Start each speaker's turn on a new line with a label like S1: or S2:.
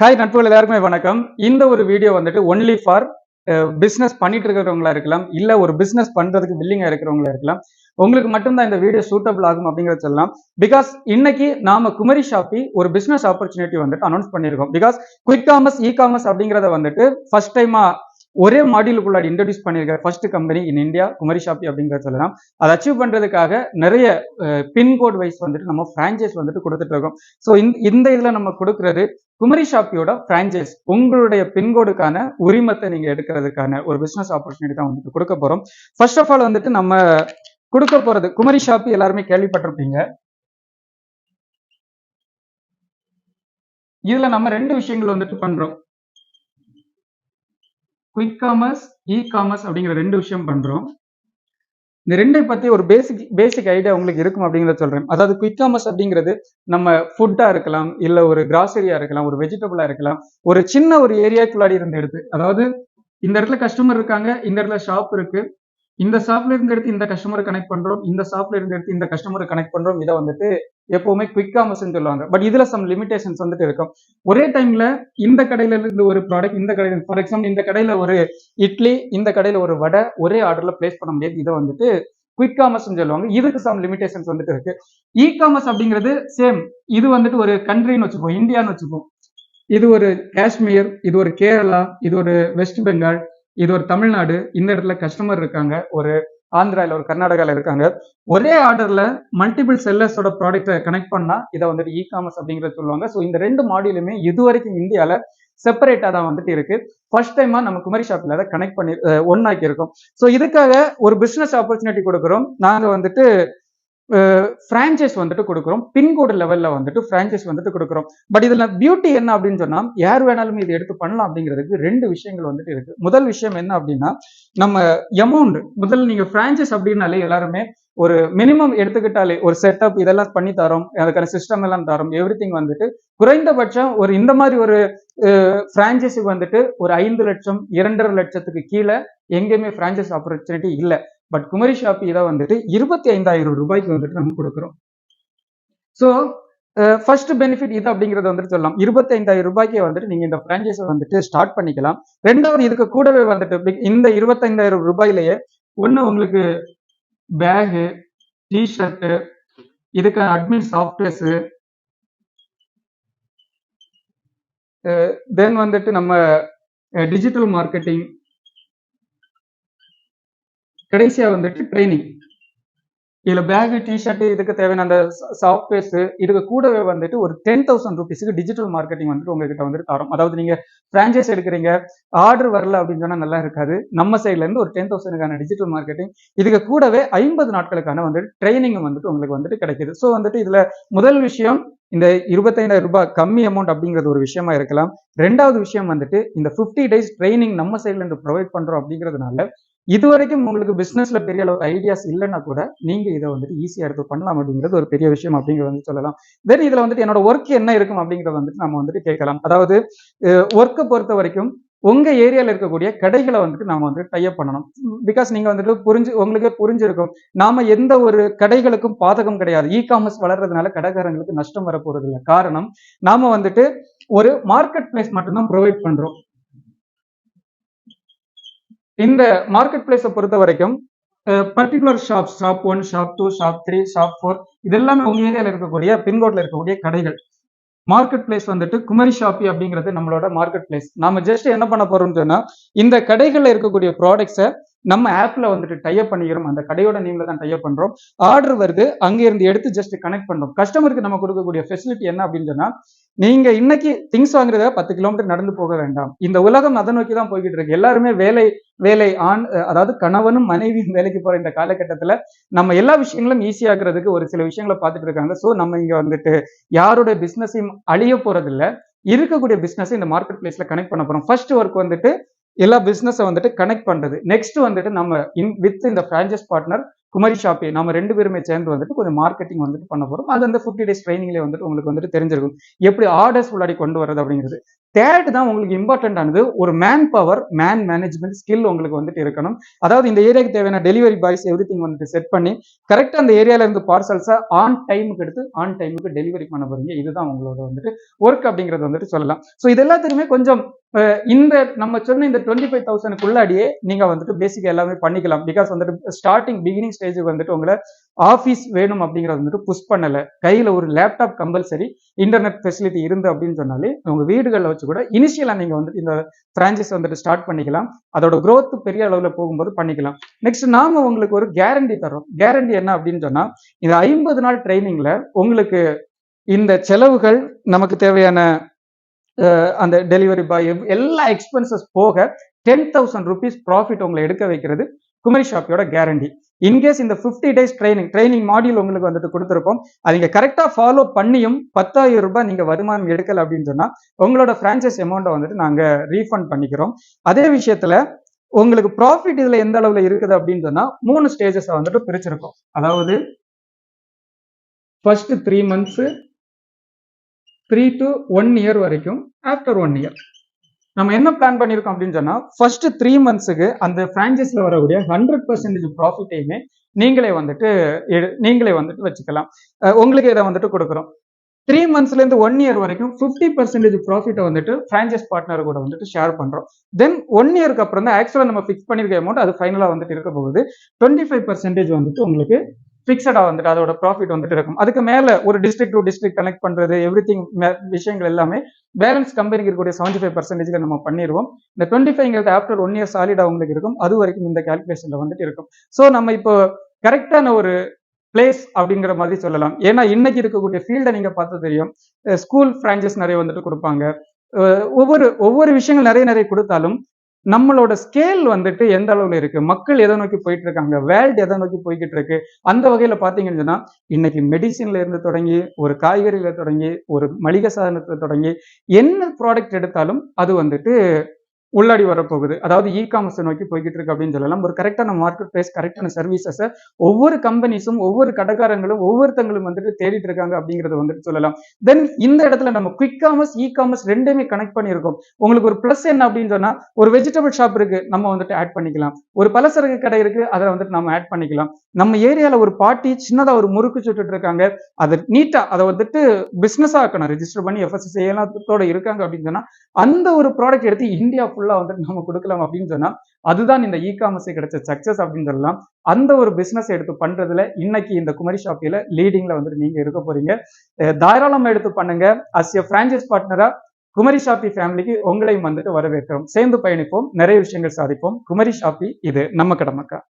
S1: Hi நட்புகள் எல்லாருக்குமே வணக்கம். இந்த ஒரு வீடியோ வந்துட்டு ஒன்லி ஃபார் பிசினஸ் பண்ணிட்டு இருக்கிறவங்களா இருக்கலாம், இல்ல ஒரு பிசினஸ் பண்றதுக்கு வில்லிங்கா இருக்கிறவங்களா இருக்கலாம். உங்களுக்கு மட்டும்தான் இந்த வீடியோ சூட்டபிள் ஆகும் அப்படிங்கறத சொல்லலாம். பிகாஸ் இன்னைக்கு நாம குமரி ஷாப்பி ஒரு பிசினஸ் ஆப்பர்ச்சுனிட்டி வந்துட்டு அனௌன்ஸ் பண்ணிருக்கோம். Because quick commerce e commerce அப்படிங்கறத வந்துட்டு ஃபர்ஸ்ட் டைமா ஒரே மாடியூலுக்குள்ளாடி இன்ட்ரோடியூஸ் பண்ணிருக்க first company in India Kumari shoppy அப்படிங்கறத சொல்லலாம். அதை அச்சீவ் பண்றதுக்காக நிறைய பின்கோட் வைஸ் வந்துட்டு நம்ம பிரான்ச்சைஸ் வந்துட்டு கொடுத்துட்டு இருக்கோம். ஸோ இந்த இதுல நம்ம கொடுக்கறது குமரி ஷாப்பியோட பிரான்ச்சைஸ் உங்களுடைய பின்கோடுக்கான உரிமத்தை நீங்க எடுக்கிறதுக்கான ஒரு பிசினஸ் ஆப்பர்ச்சுனிட்டி தான் வந்துட்டு கொடுக்க போறோம். ஃபர்ஸ்ட் ஆஃப் ஆல் வந்துட்டு நம்ம கொடுக்க போறது குமரி ஷாப்பி எல்லாருமே கேள்விப்பட்டிருப்பீங்க. இதுல நம்ம ரெண்டு விஷயங்கள் வந்துட்டு பண்றோம். குயிக் காமர்ஸ் இ காமர்ஸ் அப்படிங்கிற ரெண்டு விஷயம் பண்றோம். இந்த ரெண்டை பத்தி ஒரு பேசிக் ஐடியா உங்களுக்கு இருக்கும் அப்படிங்கிறத சொல்றேன். அதாவது குயிக் காமர்ஸ் அப்படிங்கிறது நம்ம ஃபுட்டா இருக்கலாம், இல்ல ஒரு கிராசரியா இருக்கலாம், ஒரு வெஜிடபிளா இருக்கலாம், ஒரு சின்ன ஒரு ஏரியாக்குள்ளாடி இருந்து எடுத்து, அதாவது இந்த இடத்துல கஸ்டமர் இருக்காங்க, இந்த இடத்துல ஷாப் இருக்கு, இந்த ஷாப்ல இருந்து எடுத்து இந்த கஸ்டமரை கனெக்ட் பண்றோம், இந்த ஷாப்ல இருந்து எடுத்து இந்த கஸ்டமரை கனெக்ட் பண்றோம். இதை வந்துட்டு எப்பவுமே குயிக் காமர்ஸ் சொல்லுவாங்க. பட் இதுல சம் லிமிடேஷன்ஸ் வந்துட்டு இருக்கும். ஒரே டைம்ல இந்த கடையில இருந்து ஒரு ப்ராடக்ட், இந்த கடையில ஃபார் எக்ஸாம்பிள் இந்த கடையில ஒரு இட்லி, இந்த கடையில ஒரு வடை ஒரே ஆர்டர்ல பிளேஸ் பண்ண முடியாது. இதை வந்துட்டு குயிக் காமர்ஸ் சொல்லுவாங்க. இதுக்கு சம் லிமிடேஷன்ஸ் வந்துட்டு இருக்கு. இ காமர்ஸ் அப்படிங்கிறது சேம். இது வந்துட்டு ஒரு கண்ட்ரின்னு வச்சுப்போம், இந்தியான்னு வச்சுப்போம். இது ஒரு காஷ்மீர், இது ஒரு கேரளா, இது ஒரு வெஸ்ட் பெங்கால், இது ஒரு தமிழ்நாடு. இந்த இடத்துல கஸ்டமர் இருக்காங்க, ஒரு ஆந்திரால ஒரு கர்நாடகால இருக்காங்க. ஒரே ஆர்டர்ல மல்டிபிள் செல்லர்ஸோட ப்ராடக்ட்டை கனெக்ட் பண்ணா இதை வந்துட்டு இ காமர்ஸ் அப்படிங்கறது சொல்லுவாங்க. ஸோ இந்த ரெண்டு மாடியூலுமே இதுவரைக்கும் இந்தியால செப்பரேட்டா தான் வந்துட்டு இருக்கு. ஃபர்ஸ்ட் டைமா நம்ம குமரி ஷாப்ல அதை கனெக்ட் பண்ணி ஒன்னாக்கி இருக்கோம். ஸோ இதுக்காக ஒரு பிசினஸ் ஆப்பர்ச்சுனிட்டி கொடுக்குறோம். நாங்க வந்துட்டு பிரான்ச்சைஸ் வந்துட்டு கொடுக்குறோம். பின்கோடு லெவல்ல வந்துட்டு பிரான்ச்சைஸ் வந்துட்டு கொடுக்குறோம். பட் இதுல பியூட்டி என்ன அப்படின்னு சொன்னா, யார் வேணாலும் இது எடுத்து பண்ணலாம் அப்படிங்கிறதுக்கு ரெண்டு விஷயங்கள் வந்துட்டு இருக்கு. முதல் விஷயம் என்ன அப்படின்னா, நம்ம அமௌண்ட் முதல்ல நீங்க பிரான்ச்சைஸ் அப்படின்னாலே எல்லாருமே ஒரு மினிமம் எடுத்துக்கிட்டாலே ஒரு செட்டப் இதெல்லாம் பண்ணி தரோம், அதுக்கான சிஸ்டம் எல்லாம் தரோம், எவ்ரி திங் வந்துட்டு குறைந்தபட்சம் ஒரு இந்த மாதிரி ஒரு பிரான்ச்சைஸுக்கு வந்துட்டு ஒரு 5 லட்சம் 2.5 லட்சத்துக்கு கீழே எங்கேயுமே பிரான்ச்சைஸ் ஆப்பர்ச்சுனிட்டி இல்லை. பட் குமரி ஷாப்பி இதை வந்துட்டு 25,000 ரூபாய்க்கு வந்துட்டு நம்ம கொடுக்குறோம். ஸோ ஃபர்ஸ்ட் பெனிஃபிட் இது அப்படிங்கறத வந்துட்டு சொல்லலாம். 25,000 ரூபாய்க்கு வந்துட்டு நீங்க இந்த பிரான்ச்சைஸை வந்துட்டு ஸ்டார்ட் பண்ணிக்கலாம். ரெண்டாவது இதுக்கு கூடவே வந்துட்டு இந்த 25,000 ரூபாயிலேயே ஒண்ணு உங்களுக்கு பேகு, டிஷர்ட், இதுக்கு அட்மின் சாஃப்ட்வேர்ஸ், தென் வந்துட்டு நம்ம டிஜிட்டல் மார்க்கெட்டிங், கடைசியா வந்துட்டு ட்ரைனிங். இதுல பேக், டிஷர்ட், இதுக்கு தேவையான அந்த சாஃப்ட்வேர்ஸ், இதுக்கு கூடவே வந்துட்டு ஒரு 10,000 ருபீஸுக்கு டிஜிட்டல் மார்க்கெட்டிங் வந்துட்டு உங்ககிட்ட வந்துட்டு தரோம். அதாவது நீங்க பிரான்ச்சைஸ் எடுக்கிறீங்க, ஆர்டர் வரல அப்படின்னு சொன்னா நல்லா இருக்காது. நம்ம சைட்ல இருந்து ஒரு 10,000க்கான டிஜிட்டல் மார்க்கெட்டிங், இதுக்கு கூடவே 50 நாட்களுக்கான வந்துட்டு ட்ரைனிங் வந்துட்டு உங்களுக்கு வந்துட்டு கிடைக்குது. ஸோ வந்துட்டு இதுல முதல் விஷயம் இந்த 25,000 ரூபாய் கம்மி அமௌண்ட் அப்படிங்கிறது ஒரு விஷயமா இருக்கலாம். ரெண்டாவது விஷயம் வந்துட்டு இந்த 50 டேஸ் ட்ரைனிங் நம்ம சைட்ல இருந்து ப்ரொவைட் பண்றோம் அப்படிங்கிறதுனால இதுவரைக்கும் உங்களுக்கு பிசினஸ்ல பெரிய அளவு ஐடியாஸ் இல்லைன்னா கூட நீங்க இதை வந்துட்டு ஈஸியா எடுத்து பண்ணலாம் அப்படிங்கிறது ஒரு பெரிய விஷயம் அப்படிங்கிறது வந்து சொல்லலாம். தென் இதுல வந்துட்டு என்னோட ஒர்க் என்ன இருக்கும் அப்படிங்கறத வந்துட்டு நம்ம வந்துட்டு கேட்கலாம். அதாவது ஒர்க்கை பொறுத்த வரைக்கும் உங்க ஏரியால இருக்கக்கூடிய கடைகளை வந்துட்டு நாம வந்து டைப் பண்ணணும். பிகாஸ் நீங்க வந்துட்டு உங்களுக்கு புரிஞ்சிருக்கும், நாம எந்த ஒரு கடைகளுக்கும் பாதகம் கிடையாது. இ காமர்ஸ் வளர்றதுனால கடைக்காரங்களுக்கு நஷ்டம் வர போறது இல்லை. காரணம், நாம வந்துட்டு ஒரு மார்க்கெட் பிளேஸ் மட்டும்தான் ப்ரொவைட் பண்றோம். இந்த மார்க்கெட் பிளேஸை பொறுத்த வரைக்கும் particular shop 1, shop 2, shop 3, shop 4 இது எல்லாமே உங்க ஏரியால இருக்கக்கூடிய பின்கோட்ல இருக்கக்கூடிய கடைகள். மார்க்கெட் பிளேஸ் வந்துட்டு குமரி ஷாப்பி அப்படிங்கிறது நம்மளோட மார்க்கெட் பிளேஸ். நாம ஜஸ்ட் என்ன பண்ண போறோம்னு சொன்னா, இந்த கடைகள்ல இருக்கக்கூடிய ப்ராடக்ட்ஸை நம்ம ஆப்ல வந்துட்டு டைப் பண்ணிக்கிறோம். அந்த கடையோட நேம்ல தான் டைப் பண்றோம். ஆர்டர் வருது, அங்க இருந்து எடுத்து ஜஸ்ட் கனெக்ட் பண்றோம். கஸ்டமருக்கு நம்ம கொடுக்கக்கூடிய ஃபெசிலிட்டி என்ன அப்படின்னு சொன்னா, நீங்க இன்னைக்கு திங்ஸ் வாங்குறத 10 கிலோமீட்டர் நடந்து போக வேண்டாம். இந்த உலகம் அதை நோக்கி தான் போய்கிட்டு இருக்கு. எல்லாருமே வேலை அதாவது கணவனும் மனைவியும் வேலைக்கு போற இந்த காலகட்டத்துல நம்ம எல்லா விஷயங்களும் ஈஸியாக்குறதுக்கு ஒரு சில விஷயங்களை பார்த்துட்டு இருக்காங்க. ஸோ நம்ம இங்க வந்துட்டு யாரோட பிசினஸையும் அழிய போறது இல்லை. இருக்கக்கூடிய பிசினஸ் இந்த மார்க்கெட் பிளேஸ்ல கனெக்ட் பண்ண போறோம். ஃபர்ஸ்ட் ஒர்க் வந்துட்டு எல்லா பிசினஸை வந்துட்டு கனெக்ட் பண்றது. நெக்ஸ்ட் வந்துட்டு நம்ம வித் இந்த பிரான்ச்சைஸ் பார்ட்னர் குமரி ஷாப்பி நம்ம ரெண்டு பேருமே சேர்ந்து வந்துட்டு கொஞ்சம் மார்க்கெட்டிங் வந்துட்டு பண்ண போறோம். அது அந்த 50 டேஸ் ட்ரைனிங்ல வந்துட்டு உங்களுக்கு வந்துட்டு தெரிஞ்சிருக்கும் எப்படி ஆர்டர்ஸ் உள்ளாடி கொண்டு வரது அப்படிங்கிறது. தேர்ட் தான் உங்களுக்கு இம்பார்ட்டன்ட் ஆனது, ஒரு man power, man management skill உங்களுக்கு வந்துட்டு இருக்கணும். அதாவது இந்த ஏரியாக்கு தேவையான டெலிவரி பாய்ஸ் எவ்ரிதிங் வந்துட்டு செட் பண்ணி கரெக்டா அந்த ஏரியால இருந்து பார்சல்ஸை ஆன் டைமுக்கு எடுத்து ஆன் டைமுக்கு டெலிவரி பண்ண போறீங்க. இதுதான் உங்களோட வந்துட்டு ஒர்க் அப்படிங்கறது வந்துட்டு சொல்லலாம். ஸோ இது எல்லாத்துக்குமே கொஞ்சம் இந்த நம்ம சொன்ன இந்த 25,000க்குள்ளாடியே நீங்க வந்துட்டு பேசிக் எல்லாமே பண்ணிக்கலாம். பிகாஸ் வந்துட்டு ஸ்டார்டிங் பிகினிங் ஸ்டேஜுக்கு வந்துட்டு உங்களை ஆஃபீஸ் வேணும் அப்படிங்கறது வந்துட்டு புஷ் பண்ணல. கையில ஒரு லேப்டாப் கம்பல்சரி, இன்டர்நெட் ஃபெசிலிட்டி இருந்து அப்படின்னு சொன்னாலே உங்க வீடுகளில் வச்சு கூட இனிஷியலா நீங்க வந்துட்டு இந்த பிரான்ச்சைஸ் வந்துட்டு ஸ்டார்ட் பண்ணிக்கலாம். அதோட growth பெரிய அளவுல போகும்போது பண்ணிக்கலாம். நெக்ஸ்ட் நாம உங்களுக்கு ஒரு கேரண்டி தர்றோம். கேரண்டி என்ன அப்படின்னு சொன்னா, இந்த 50 நாள் ட்ரைனிங்ல உங்களுக்கு இந்த செலவுகள், நமக்கு தேவையான அந்த டெலிவரி பாய் எல்லா எக்ஸ்பென்சஸ் போக 10,000 rupees ப்ராஃபிட் உங்களை எடுக்க வைக்கிறது குமரி ஷாப்பியோட கேரண்டி. இன்கேஸ் இந்த 50 days ட்ரைனிங் மாடியூல் உங்களுக்கு வந்துட்டு கொடுத்துருப்போம். அதை நீங்க கரெக்டா ஃபாலோ பண்ணியும் 10,000 ரூபாய் நீங்க வருமானம் எடுக்கல அப்படின்னு சொன்னா உங்களோட பிரான்சைஸ் அமௌண்ட்டை வந்துட்டு நாங்க ரீஃபண்ட் பண்ணிக்கிறோம். அதே விஷயத்துல உங்களுக்கு ப்ராஃபிட் இதுல எந்த அளவுல இருக்குது அப்படின்னு சொன்னா 3 ஸ்டேஜஸ் வந்துட்டு பிரிச்சிருக்கோம். அதாவது ஃபர்ஸ்ட் 3 months, 3 to 1 year வரைக்கும், ஆஃப்டர் 1 year நம்ம என்ன பிளான் பண்ணிருக்கோம் அப்படின்னு சொன்னா, ஃபர்ஸ்ட் 3 monthsக்கு அந்த பிரான்சைஸ்ல வரக்கூடிய 100% ப்ராஃபிட்டையுமே நீங்களே வந்துட்டு வச்சுக்கலாம். உங்களுக்கு இதை வந்துட்டு கொடுக்குறோம். 3 monthsல இருந்து 1 year வரைக்கும் 50% ப்ராஃபிட்டை வந்துட்டு பிரான்சைஸ் பார்ட்னர் கூட வந்துட்டு ஷேர் பண்றோம். தென் 1 yearக்கு அப்புறம் தான் ஆக்சுவலா நம்ம ஃபிக்ஸ் பண்ணிருக்க அமௌண்ட் அது ஃபைனலா வந்துட்டு இருக்க போகுது. 25% வந்துட்டு உங்களுக்கு பிக்சடா வந்துட்டு அதோட ப்ராஃபிட் வந்துட்டு இருக்கும். அதுக்கு மேல ஒரு டிஸ்ட்ரிக்ட் டு டிஸ்ட்ரிக்ட் கனெக்ட் பண்றது எவ்ரிதிங் விஷயங்கள் எல்லாமே பேலன்ஸ் கம்பெனிக்கு இருக்கக்கூடிய 75% நம்ம பண்ணிடுவோம். இந்த 25ங்கிறது ஆஃப்டர் 1 year சாலிடா உங்களுக்கு இருக்கும். அது வரைக்கும் இந்த கால்குலேஷன்ல வந்துட்டு இருக்கும். ஸோ நம்ம இப்போ கரெக்டான ஒரு பிளேஸ் அப்படிங்கிற மாதிரி சொல்லலாம். ஏன்னா இன்னைக்கு இருக்கக்கூடிய ஃபீல்டை நீங்க பார்த்து தெரியும். ஸ்கூல் பிரான்ச்சைஸ் நிறைய வந்துட்டு கொடுப்பாங்க. ஒவ்வொரு விஷயங்கள் நிறைய கொடுத்தாலும் நம்மளோட ஸ்கேல் வந்துட்டு எந்த அளவுல இருக்கு, மக்கள் எதை நோக்கி போயிட்டு இருக்காங்க, வேர்ல்டு எதை நோக்கி போய்கிட்டு இருக்கு, அந்த வகையில பாத்தீங்கன்னு சொன்னா இன்னைக்கு மெடிசின்ல இருந்து தொடங்கி, ஒரு காய்கறியில தொடங்கி, ஒரு மளிகை சாதனத்துல தொடங்கி என்ன ப்ராடக்ட் எடுத்தாலும் அது வந்துட்டு உள்ளாடி வரப்போகுது. அதாவது காமர்ஸ் நோக்கி போய்கிட்டு இருக்கு அப்படின்னு சொல்லலாம். ஒரு கரெக்டான மார்க்கெட் பிளேஸ், கரெக்டான சர்வீசஸை ஒவ்வொரு கம்பெனிஸும், ஒவ்வொரு கடைக்காரங்களும், ஒவ்வொருத்தங்களும் வந்துட்டு தேடிட்டு இருக்காங்க அப்படிங்கறத வந்துட்டு சொல்லலாம். தென் இந்த இடத்துல நம்ம குவிக் காமர்ஸ், காமர்ஸ் ரெண்டுமே கனெக்ட் பண்ணியிருக்கோம். உங்களுக்கு ஒரு பிளஸ் என்ன அப்படின்னு சொன்னா, ஒரு வெஜிடபிள் ஷாப் இருக்கு, நம்ம வந்துட்டு ஆட் பண்ணிக்கலாம். ஒரு பலசரக்கு கடை இருக்கு, அதை வந்துட்டு நம்ம ஆட் பண்ணிக்கலாம். நம்ம ஏரியால ஒரு பாட்டி சின்னதா ஒரு முறுக்கு சுட்டுட்டு இருக்காங்க, அதை நீட்டா அதை வந்துட்டு பிசினஸ் ஆக்கணும், ரெஜிஸ்டர் பண்ணி FSSAI எல்லாத்தோட இருக்காங்க அப்படின்னு சொன்னா அந்த ஒரு ப்ராடக்ட் எடுத்து இந்தியா ஃபுல்லா வந்துட்டு நம்ம கொடுக்கலாம் அப்படின்னு சொன்னா அதுதான் இந்த காமர்ஸ் கிடைச்ச சக்சஸ் அப்படின்னு சொல்லலாம். அந்த ஒரு பிசினஸ் எடுத்து பண்றதுல இன்னைக்கு இந்த குமரி ஷாப்பில லீடிங்ல வந்துட்டு நீங்க இருக்க போறீங்க. தாராளமா எடுத்து பண்ணுங்க. அஸ் எ பிரான்சைஸ் பார்ட்னரா குமரி ஷாப்பி ஃபேமிலிக்கு உங்களையும் வந்துட்டு வரவேற்கிறோம். சேர்ந்து பயணிப்போம், நிறைய விஷயங்கள் சாதிப்போம். குமரி ஷாப்பி, இது நம்ம கடமைக்கா.